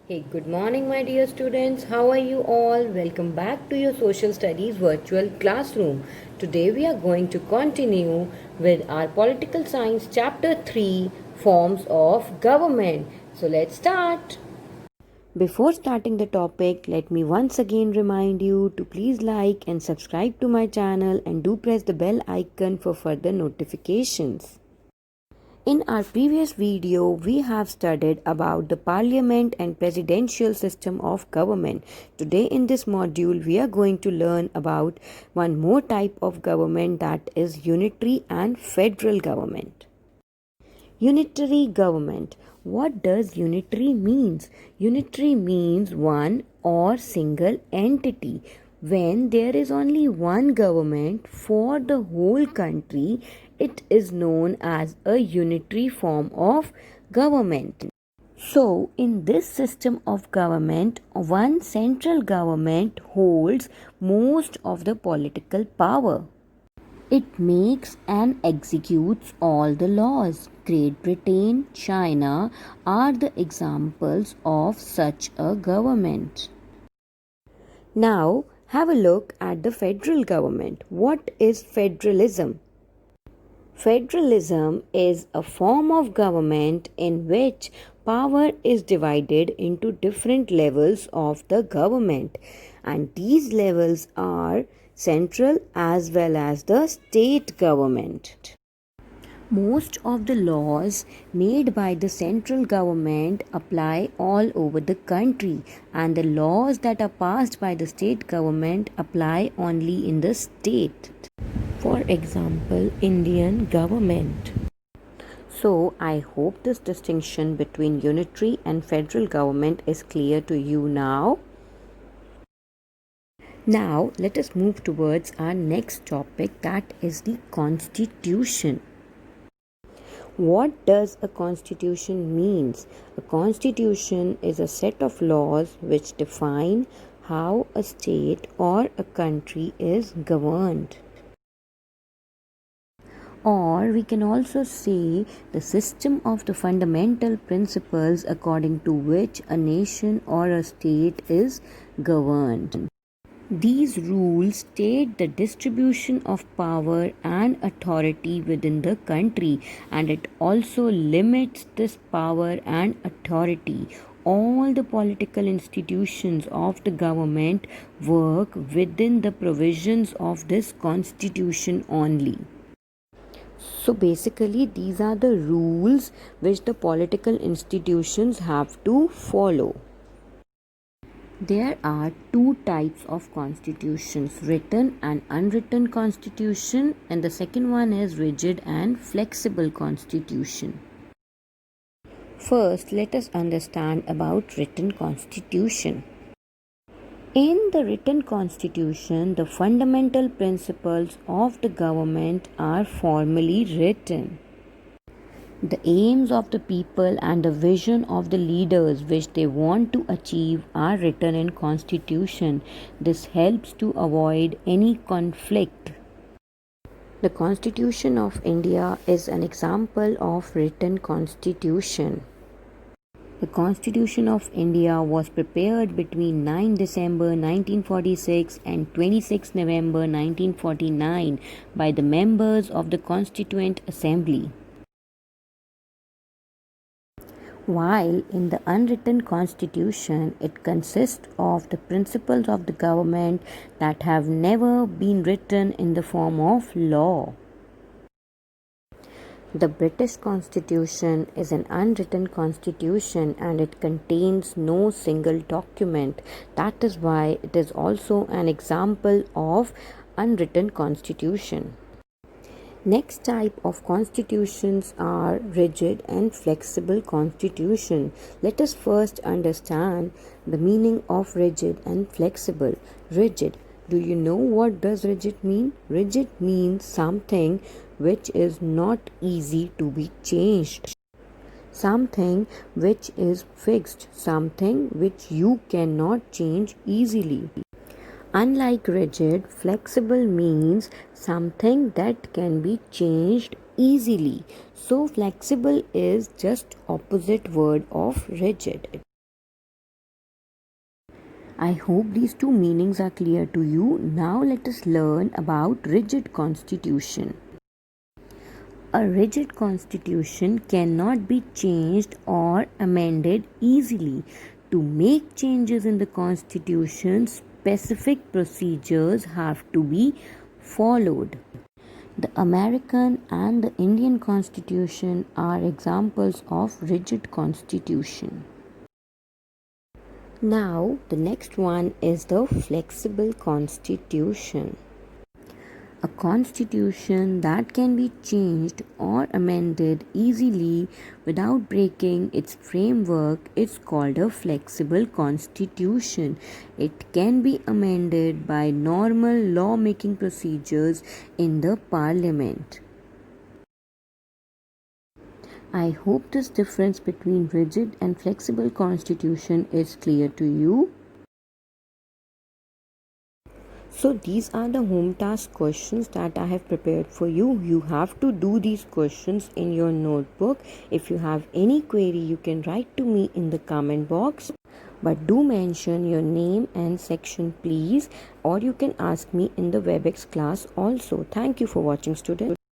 Hey, good morning, my dear students. How are you all? Welcome back to your social studies virtual classroom. Today, we are going to continue with our political science chapter 3 forms of government. So, let's start. Before starting the topic, let me once again remind you to please like and subscribe to my channel and do press the bell icon for further notifications. In our previous video, we have studied about the parliament and presidential system of government. Today in this module, we are going to learn about one more type of government, that is unitary and federal government. Unitary government. What does unitary means? Unitary means one or single entity. When there is only one government for the whole country, it is known as a unitary form of government. So, in this system of government, one central government holds most of the political power. It makes and executes all the laws. Great Britain, China are the examples of such a government. Now, have a look at the federal government. What is federalism? Federalism is a form of government in which power is divided into different levels of the government, and these levels are central as well as the state government. Most of the laws made by the central government apply all over the country, and the laws that are passed by the state government apply only in the state. For example, Indian government. So, I hope this distinction between unitary and federal government is clear to you now. Now, let us move towards our next topic, that is the constitution. What does a constitution means? A constitution is a set of laws which define how a state or a country is governed. Or we can also say the system of the fundamental principles according to which a nation or a state is governed. These rules state the distribution of power and authority within the country, and it also limits this power and authority. All the political institutions of the government work within the provisions of this constitution only. So basically, these are the rules which the political institutions have to follow. There are two types of constitutions, written and unwritten constitution, and the second one is rigid and flexible constitution. First, let us understand about written constitution. In the written constitution, the fundamental principles of the government are formally written. The aims of the people and the vision of the leaders which they want to achieve are written in constitution. This helps to avoid any conflict. The Constitution of India is an example of written constitution. The Constitution of India was prepared between 9 December 1946 and 26 November 1949 by the members of the Constituent Assembly. While in the unwritten constitution, it consists of the principles of the government that have never been written in the form of law. The British Constitution is an unwritten constitution and it contains no single document. That is why it is also an example of unwritten constitution. Next type of constitutions are rigid and flexible constitution. Let us first understand the meaning of rigid and flexible. Rigid. Do you know what does rigid mean? Rigid means something which is not easy to be changed. Something which is fixed. Something which you cannot change easily. Unlike rigid, flexible means something that can be changed easily. So flexible is just opposite word of rigid. I hope these two meanings are clear to you. Now let us learn about rigid constitution. A rigid constitution cannot be changed or amended easily. To make changes in the constitution, specific procedures have to be followed. The American and the Indian constitution are examples of rigid constitution. Now, the next one is the flexible constitution. A constitution that can be changed or amended easily without breaking its framework is called a flexible constitution. It can be amended by normal law-making procedures in the parliament. I hope this difference between rigid and flexible constitution is clear to you. So these are the home task questions that I have prepared for you. You have to do these questions in your notebook. If you have any query, you can write to me in the comment box. But do mention your name and section please, or you can ask me in the WebEx class also. Thank you for watching, students.